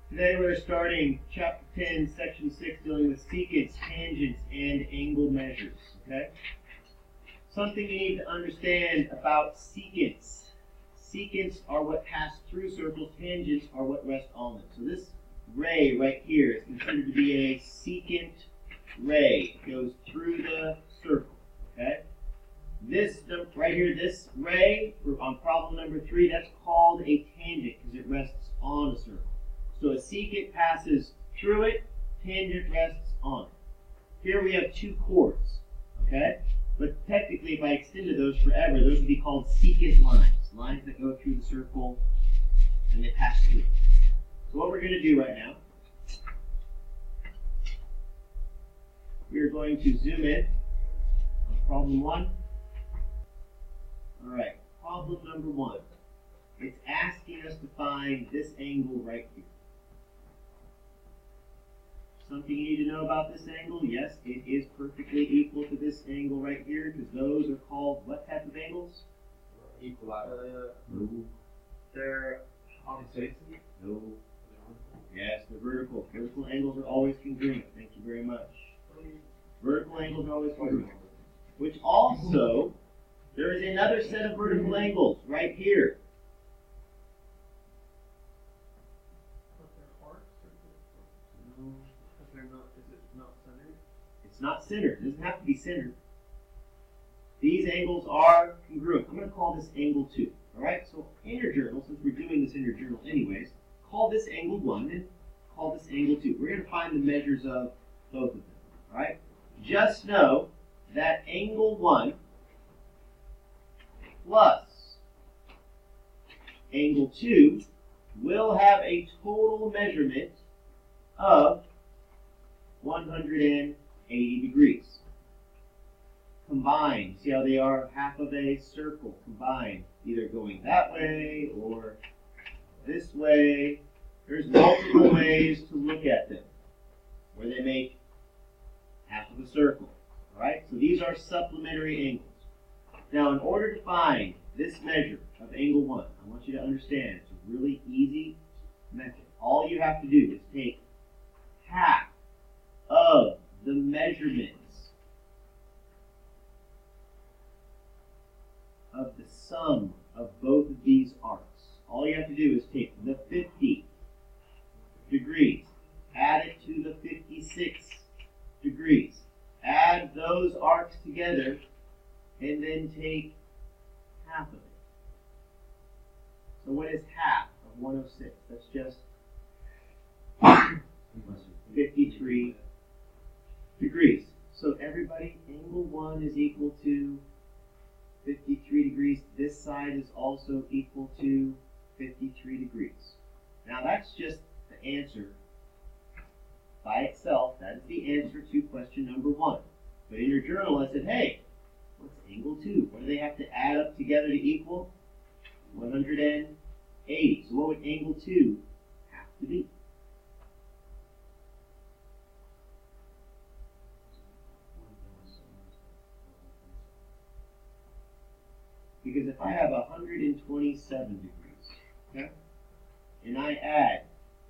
Today we're starting chapter 10, section 6, dealing with secants, tangents, and angle measures. Okay? Something you need to understand about secants. Secants are what pass through circles, tangents are what rest on them. So this ray right here is considered to be a secant ray. It goes through the circle. Okay? This right here, this ray, on problem number 3, that's called a tangent because it rests on a circle. So a secant passes through it, tangent rests on it. Here we have two chords, okay? But technically, if I extended those forever, those would be called secant lines. Lines that go through the circle and they pass through it. So what we're going to do right now, we are going to zoom in on problem 1. All right, problem number 1. It's asking us to find this angle right here. Something you need to know about this angle, yes, it is perfectly equal to this angle right here, because those are called what type of angles? Equilateral. No. They're opposite. No. Yes, they're vertical. Vertical angles are always congruent. Thank you very much. Vertical angles are always congruent. Which also, there is another set of vertical angles right here. It's not centered. It doesn't have to be centered. These angles are congruent. I'm going to call this angle 2. All right? So in your journal, since we're doing this in your journal anyways, call this angle 1 and call this angle 2. We're going to find the measures of both of them. All right? Just know that angle 1 plus angle 2 will have a total measurement of 180 degrees. Combined, see how they are half of a circle combined, either going that way or this way. There's multiple ways to look at them where they make half of a circle. All right, so these are supplementary angles. Now, in order to find this measure of angle 1, I want you to understand it's a really easy method. All you have to do is take half of the measurements of the sum of both of these arcs. All you have to do is take the 50 degrees, add it to the 56 degrees, add those arcs together, and then take half of it. So what is half of 106? That's just 53 degrees. So everybody, angle 1 is equal to 53 degrees. This side is also equal to 53 degrees. Now that's just the answer by itself. That is the answer to question number 1. But in your journal I said, hey, what's angle 2? What do they have to add up together to equal? 180. So what would angle 2 have to be? Because if I have 127 degrees, okay, and I add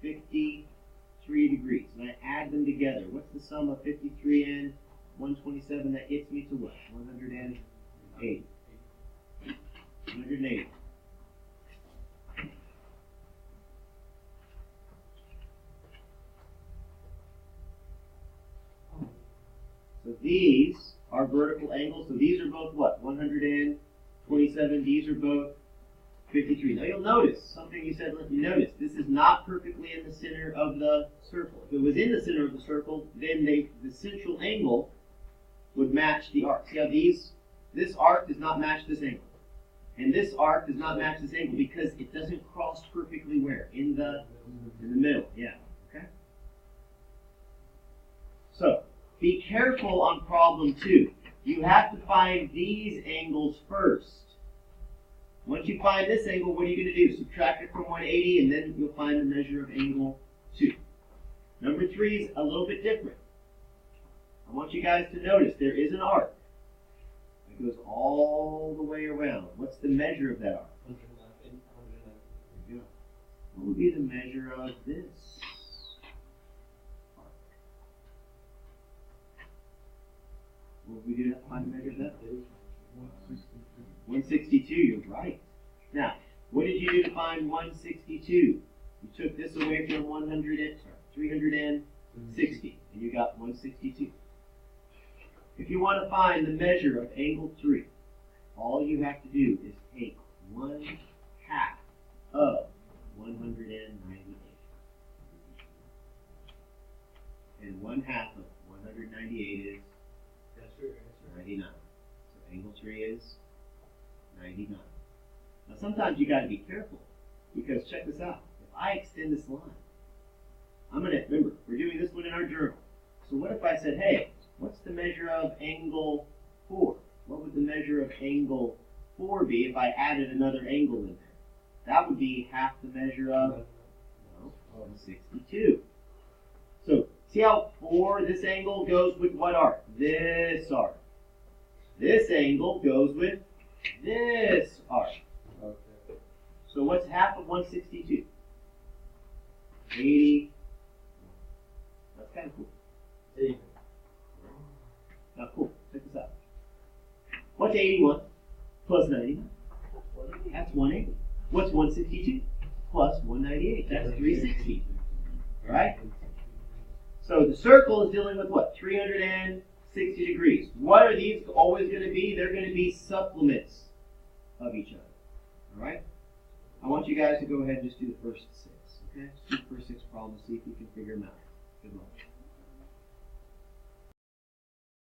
53 degrees, and I add them together, what's the sum of 53 and 127? That gets me to what? 180. 180. So these are vertical angles. So these are both what? 127. These are both 53. Now you'll notice something you said. Let me notice. This is not perfectly in the center of the circle. If it was in the center of the circle, then the central angle would match the arc. See how this arc does not match this angle, and this arc does not match this angle because it doesn't cross perfectly where? In the middle. Yeah. Okay. So be careful on problem 2. You have to find these angles first. Once you find this angle, what are you going to do? Subtract it from 180, and then you'll find the measure of angle 2. Number 3 is a little bit different. I want you guys to notice there is an arc that goes all the way around. What's the measure of that arc? There you go. What would be the measure of this? What would we do to find the measure of that? 162, you're right. Now, what did you do to find 162? You took this away from 360, and you got 162. If you want to find the measure of angle 3, all you have to do is take 1/2 of 198. And 1/2 of 198 is 99. So angle 3 is 99. Now sometimes you got to be careful, because check this out. If I extend this line, I'm going to, remember, we're doing this one in our journal. So what if I said, hey, what's the measure of angle 4? What would the measure of angle 4 be if I added another angle in there? That would be half the measure of 162. So see how 4, this angle, goes with what arc? This arc. This angle goes with this arc. So what's half of 162? 80. That's kind of cool. Now cool, check this out. What's 81 plus 99? That's 180. What's 162 plus 198? That's 360. Right? So the circle is dealing with what? 360 degrees. What are these always going to be? They're going to be supplements of each other. Alright? I want you guys to go ahead and just do the first 6. Okay? Just do the first 6 problems, see if you can figure them out. Good luck.